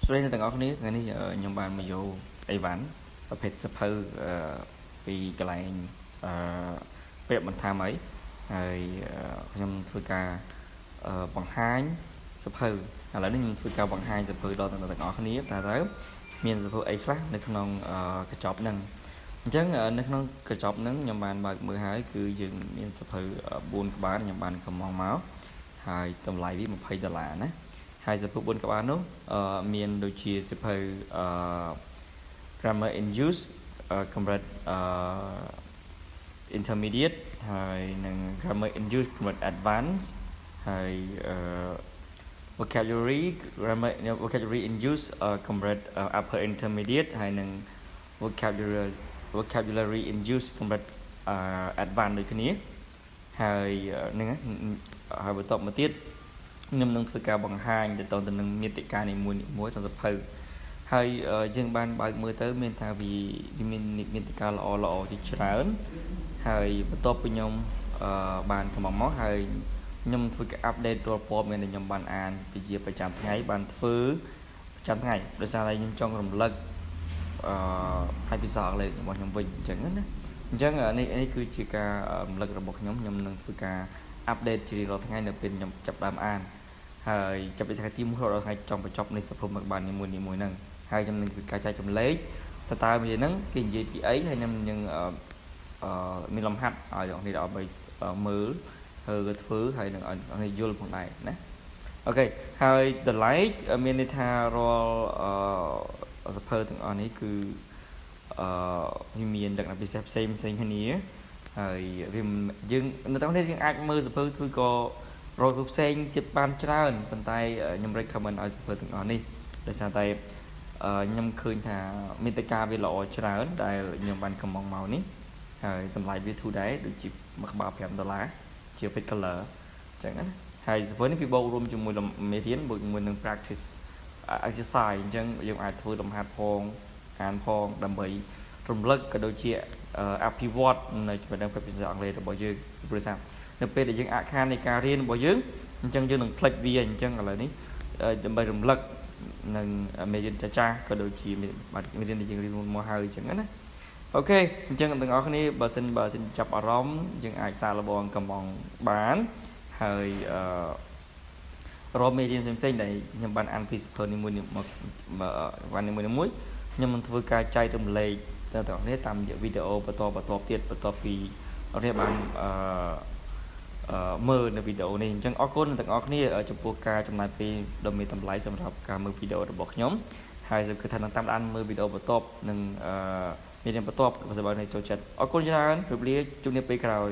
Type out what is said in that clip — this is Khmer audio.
Rồi nên từng ở cái này nhóm bạn mà vô ai ván và phết sập hư vì cái lại việc mình tham ấy rồi nhóm phui ca bằng hai sập hư là nhóm phui ca bằng hai sập hư đó từng ở cái này ta tới miền sập hư ấy khácในขนมกระจอบนั่งจังในขนมกระจอบนั่งยามบานบางมือหายคือยึงมีสะเพอบุญกับบ้านยามบานกับมองเมาส์หายตำไหลวิมาเพย์ตลาดนะหายสะเพอบุญกับบ้านนู้มีโดยเฉพาะสะเพอgrammar in use comprehend intermediate หายหนึ่ง grammar in use comprehend advanced หาย vocabulary in use comprehend upper intermediate หายหนึ่ง vocabulary in use ของแบบadvanced ដូចគ្នាហើយនឹងហើយបន្តមកទៀតខ្ញុំនឹងធ្វើការបង្ហាញទៅនឹងមាតិកានីមួយៗក្នុងសភៅហើយយើងបានបើកមើលទៅមានថាវាមានមាតិកាល្អជាច្រើនហើយបន្ទាប់ពីខ្ញុំបានកំងមកហើយខ្ញុំធ្វើការអាប់ដេតរាល់ព័ត៌មានដែលខ្ញុំបានអានជាប្រចាំថ្ងៃបានធ្វើប្រចាំថ្ងៃដោយសារតែខ្ញុំចង់រំលឹកហើយពិសោធន៍លេខរបស់ខ្ញុំវិញអញ្ចឹងណាអញ្ចឹងនេះគឺជាការរំលឹករបស់ខ្ញុំនឹងធ្វើការអាប់ដេតជារៀងរាល់ថ្ងៃនៅពេលខ្ញុំចាប់ដើមអានហើយចាប់ពីថ្ងៃទី1ដល់ថ្ងៃចុងបញ្ចប់នៃសភៅមកបាននីមួយហ្នឹងហើយខ្ញុំនឹងធ្វើការចែកចម្លែកតើវាហ្នឹងគេនិយាយពីអីហើយខ្ញុំនឹងមានលំហាត់ឲ្យអ្នកនរឲ្យមើលហើយធ្វើហើយនឹងឲ្យយល់ផងដែរណាអូខេហើយតម្លៃមានន័យថារាល់សភៅទាំងអស់នេះគឺវាមានលក្ខណៈពិសេសផ្សេងគ្នាហើយវាយើងនៅតាមនេះយើងអាចមើលសភៅធ្វើក៏រកផ្សេងទៀតបានច្រើនប៉ុន្តែខ្ញុំ recommend ឲ្យសភៅទាំងអស់នេះដោយសារតែខ្ញុំឃើញថាមាតិកាវាល្អច្រើនដែលខ្ញុំបានកំងមកនេះហើយតម្លៃវាធូរដែរដូចជាមួយក្បាល$5ជា page color អញ្ចឹងណាហើយសភៅនេះវាបូករួមជាមួយមេរៀនបូកជាមួយនឹង practice exercise អញ្ចឹងយើងអាចធ្វើលំហាត់ផងអានផងដើម្បីរំលឹកក៏ដូចជាអភិវឌ្ឍនៅចំណេះភាសាអង់គ្លេសរបស់យើងព្រោះថានៅពេលដែលយើងអាក់ខាននៃការរៀនរបស់យើងអញ្ចឹងយើងនឹងផ្លិចវាអញ្ចឹងឥឡូវនេះដើម្បីរំលឹកនឹងមេរៀនចាស់ក៏ដូចជាមេរៀនដែលយើងរៀនមកហើយអញ្ចឹងណាអូខេអញ្ចឹងទាំងអស់គ្នាបើសិនចាប់អារម្មណ៍យើងអាចសាកល្បងកំងបានហើយរកមេរៀនផ្សេងៗដែលខ្ញុំបានអានពីសភៅនីមួយៗខ្ញុំនឹងធ្វើការចែករំលែកទៅដល់អ្នកតាមរយៈវីដេអូបន្តទៀតបន្ទាប់ពីអ្នកបានមើលនៅវីដេអូនេះអញ្ចឹងអរគុណទាំងអស់គ្នាចំពោះការចំណាយពេលដ៏មានតម្លៃសម្រាប់ការមើលវីដេអូរបស់ខ្ញុំហើយសូមគឺថានឹងតាមដានមើលវីដេអូបន្ទាប់និងមានបន្ទាប់បើសិនបើអ្នកចូលចិត្តអរគុណច្រើនជម្រាបលាជួបគ្នាពេលក្រោយ